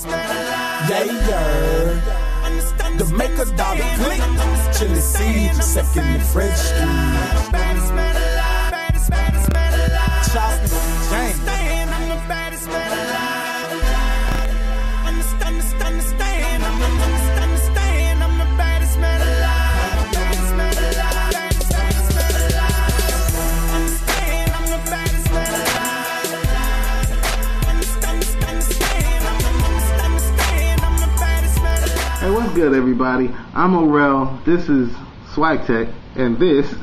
Yeah, the maker dollar click, chili seed, second the French Street. Hey, what's good, everybody? I'm Orel, this is Swag Tech, and this is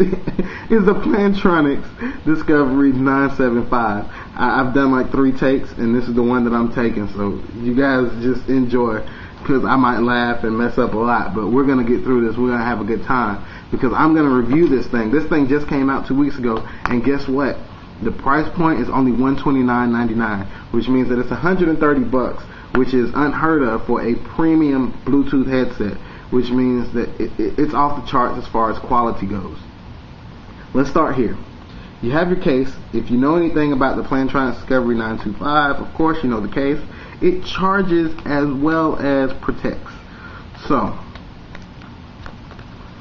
the Plantronics Discovery 975. I've done like 3 takes, and this is the one that I'm taking, so you guys just enjoy, because I might laugh and mess up a lot, but we're going to get through this. We're going to have a good time, because I'm going to review this thing. This thing just came out 2 weeks ago, and guess what? The price point is only $129.99, which means that it's $130, which is unheard of for a premium Bluetooth headset, which means that it's off the charts as far as quality goes. Let's start here. You have your case. If you know anything about the Plantronics Discovery 925, of course you know the case. It charges as well as protects. So,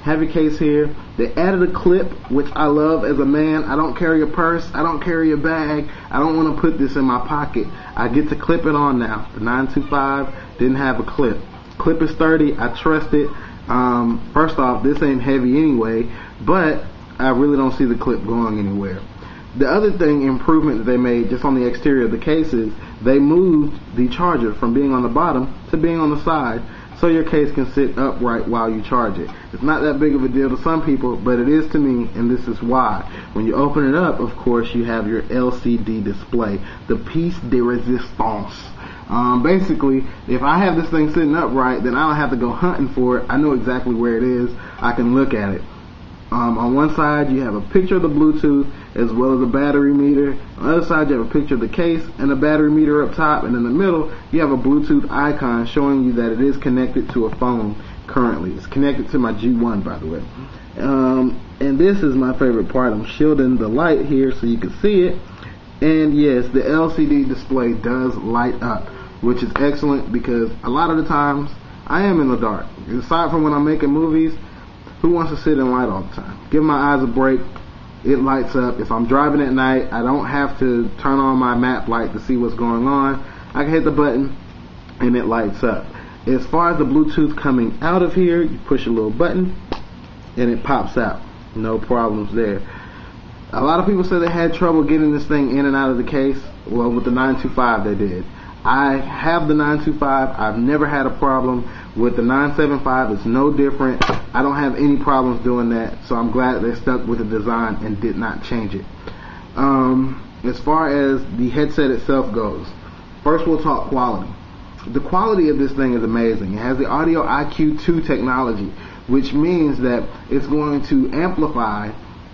have your case here. They added a clip, which I love as a man. I don't carry a purse. I don't carry a bag. I don't want to put this in my pocket. I get to clip it on now. The 925 didn't have a clip. Clip is sturdy. I trust it. First off, this ain't heavy anyway, but I really don't see the clip going anywhere. The other improvement that they made just on the exterior of the case is they moved the charger from being on the bottom to being on the side, so your case can sit upright while you charge it. It's not that big of a deal to some people, but it is to me, and this is why. When you open it up, of course, you have your LCD display, the piece de resistance. Basically, if I have this thing sitting upright, then I don't have to go hunting for it. I know exactly where it is. I can look at it. On one side, you have a picture of the Bluetooth as well as a battery meter. On the other side, you have a picture of the case and a battery meter up top. And in the middle, you have a Bluetooth icon showing you that it is connected to a phone currently. It's connected to my G1, by the way. And this is my favorite part. I'm shielding the light here so you can see it. And yes, the LCD display does light up, which is excellent because a lot of the times I am in the dark. Aside from when I'm making movies, who wants to sit in light all the time? Give my eyes a break. It lights up. If I'm driving at night, I don't have to turn on my map light to see what's going on. I can hit the button and it lights up. As far as the Bluetooth coming out of here, you push a little button and it pops out. No problems there. A lot of people said they had trouble getting this thing in and out of the case. Well, with the 925 they did. I have the 925. I've never had a problem. With the 975, it's no different. I don't have any problems doing that, so I'm glad they stuck with the design and did not change it. As far as the headset itself goes, first we'll talk quality. The quality of this thing is amazing. It has the Audio IQ 2 technology, which means that it's going to amplify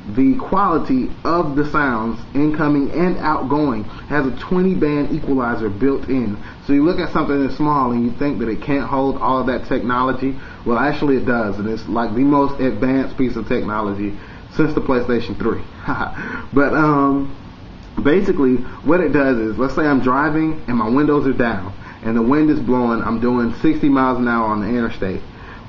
the quality of the sounds incoming and outgoing. It has a 20-band equalizer built in. So you look at something that's small and you think that it can't hold all of that technology. Well, actually it does, and it's like the most advanced piece of technology since the PlayStation 3. But basically what it does is, let's say I'm driving and my windows are down and the wind is blowing. I'm doing 60 miles an hour on the interstate.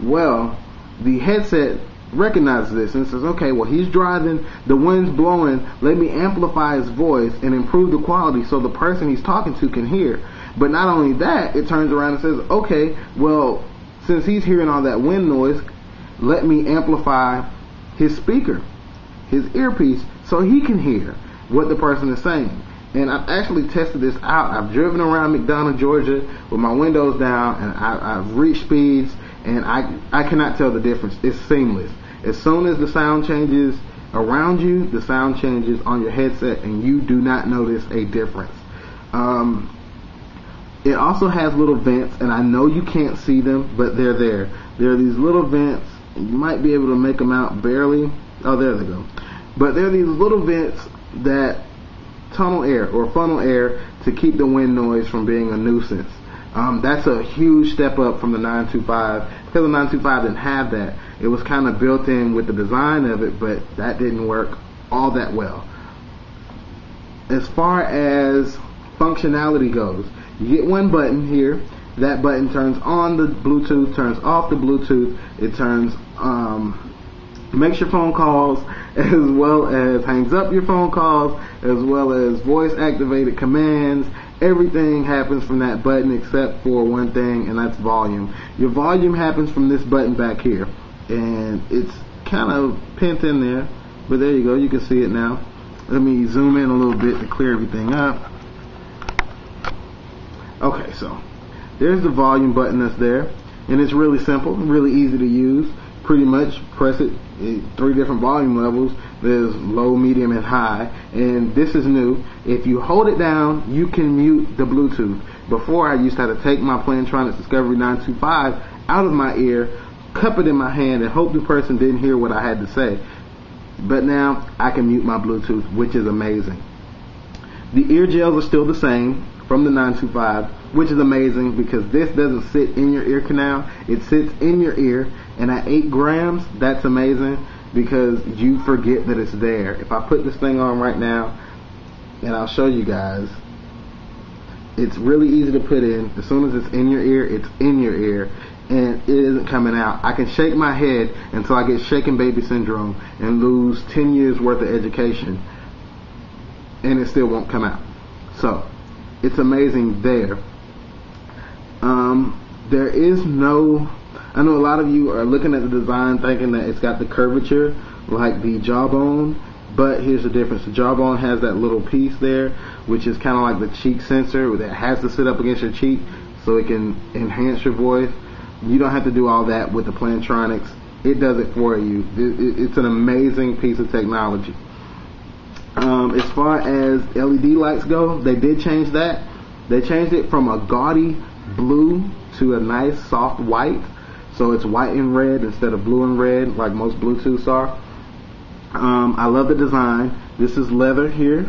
Well, the headset recognizes this and says, okay, well, he's driving, the wind's blowing, let me amplify his voice and improve the quality so the person he's talking to can hear. But not only that, it turns around and says, okay, well, since he's hearing all that wind noise, let me amplify his speaker, his earpiece, so he can hear what the person is saying. And I've actually tested this out. I've driven around McDonough, Georgia with my windows down, and I've reached speeds, and I cannot tell the difference. It's seamless. As soon as the sound changes around you, the sound changes on your headset, and you do not notice a difference. It also has little vents, and I know you can't see them, but they're there. There are these little vents. You might be able to make them out barely. Oh, there they go. But there are these little vents that tunnel air or funnel air to keep the wind noise from being a nuisance. That's a huge step up from the 925, because the 925 didn't have that. It was kind of built in with the design of it, but that didn't work all that well. As far as functionality goes, you get one button here, That button turns on the Bluetooth, turns off the Bluetooth. It turns, makes your phone calls, as well as hangs up your phone calls, as well as voice activated commands. Everything happens from that button except for one thing, and that's volume. Your volume happens from this button back here, and it's kind of pent in there, but there you go, you can see it now. Let me zoom in a little bit to clear everything up. Okay, so there's the volume button that's there, and it's really simple, really easy to use. Pretty much press it at 3 different volume levels. There's low, medium, and high, and this is new. If you hold it down, you can mute the Bluetooth. Before, I used to have to take my Plantronics Discovery 925 out of my ear, cup it in my hand, and hope the person didn't hear what I had to say. But now I can mute my Bluetooth, which is amazing. The ear gels are still the same from the 925, which is amazing because this doesn't sit in your ear canal, it sits in your ear, and at 8 grams, that's amazing because you forget that it's there. If I put this thing on right now, and I'll show you guys, it's really easy to put in. As soon as it's in your ear, it's in your ear, and it isn't coming out. I can shake my head until I get shaken baby syndrome and lose 10 years worth of education, and it still won't come out. So it's amazing there. There is no, I know a lot of you are looking at the design thinking that it's got the curvature like the jawbone, but here's the difference. The jawbone has that little piece there, which is kind of like the cheek sensor that has to sit up against your cheek so it can enhance your voice. You don't have to do all that with the Plantronics. It does it for you. It's an amazing piece of technology. As far as LED lights go, they did change that. They changed it from a gaudy blue to a nice soft white. So it's white and red instead of blue and red like most Bluetooths are. I love the design. This is leather here,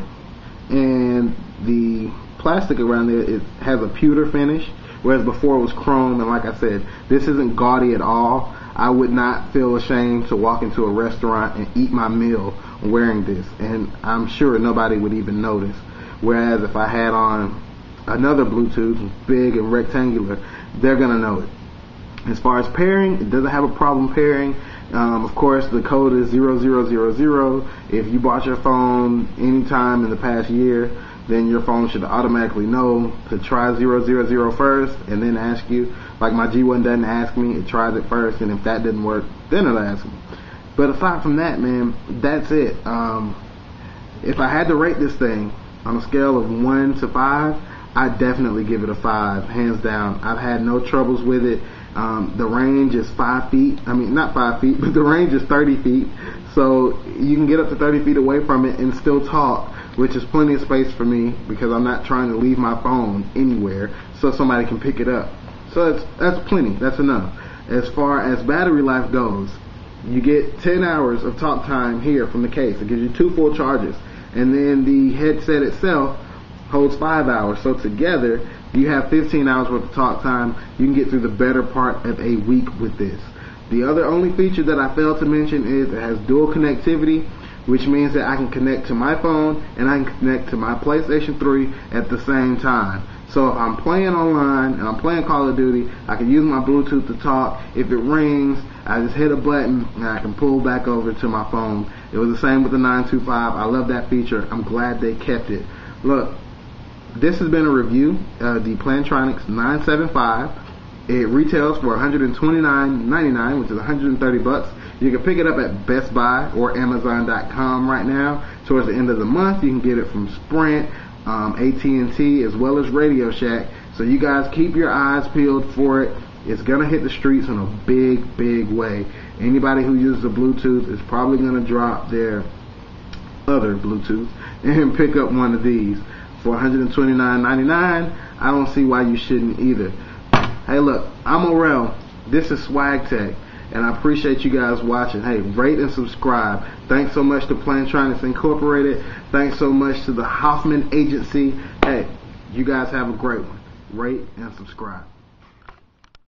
and the plastic around it has a pewter finish, whereas before it was chrome. And like I said, this isn't gaudy at all. I would not feel ashamed to walk into a restaurant and eat my meal wearing this, and I'm sure nobody would even notice. Whereas if I had on another Bluetooth, big and rectangular, they're gonna know it. As far as pairing, it doesn't have a problem pairing. Of course, the code is 0000. If you bought your phone anytime in the past year, then your phone should automatically know to try 000 first and then ask you. Like my G1 doesn't ask me, it tries it first, and if that didn't work, then it'll ask me. But aside from that, man, that's it. If I had to rate this thing on a scale of 1 to 5, I'd definitely give it a 5, hands down. I've had no troubles with it. The range is 5 feet. I mean, not 5 feet, but the range is 30 feet. So you can get up to 30 feet away from it and still talk, which is plenty of space for me because I'm not trying to leave my phone anywhere so somebody can pick it up. So that's plenty. That's enough. As far as battery life goes, you get 10 hours of talk time here from the case. It gives you 2 full charges. And then the headset itself holds 5 hours. So together, you have 15 hours worth of talk time. You can get through the better part of a week with this. The other only feature that I failed to mention is it has dual connectivity, which means that I can connect to my phone and I can connect to my PlayStation 3 at the same time. So if I'm playing online and I'm playing Call of Duty, I can use my Bluetooth to talk. If it rings, I just hit a button and I can pull back over to my phone. It was the same with the 925. I love that feature. I'm glad they kept it. Look, this has been a review of the Plantronics 975. It retails for $129.99, which is $130. You can pick it up at Best Buy or Amazon.com right now. Towards the end of the month, you can get it from Sprint, AT&T, as well as Radio Shack. So you guys keep your eyes peeled for it. It's going to hit the streets in a big, big way. Anybody who uses a Bluetooth is probably going to drop their other Bluetooth and pick up one of these. For $129.99, I don't see why you shouldn't either. Hey, look, I'm Orel. This is Swag Tech, and I appreciate you guys watching. Hey, rate and subscribe. Thanks so much to Plantronics Incorporated. Thanks so much to the Hoffman Agency. Hey, you guys have a great one. Rate and subscribe.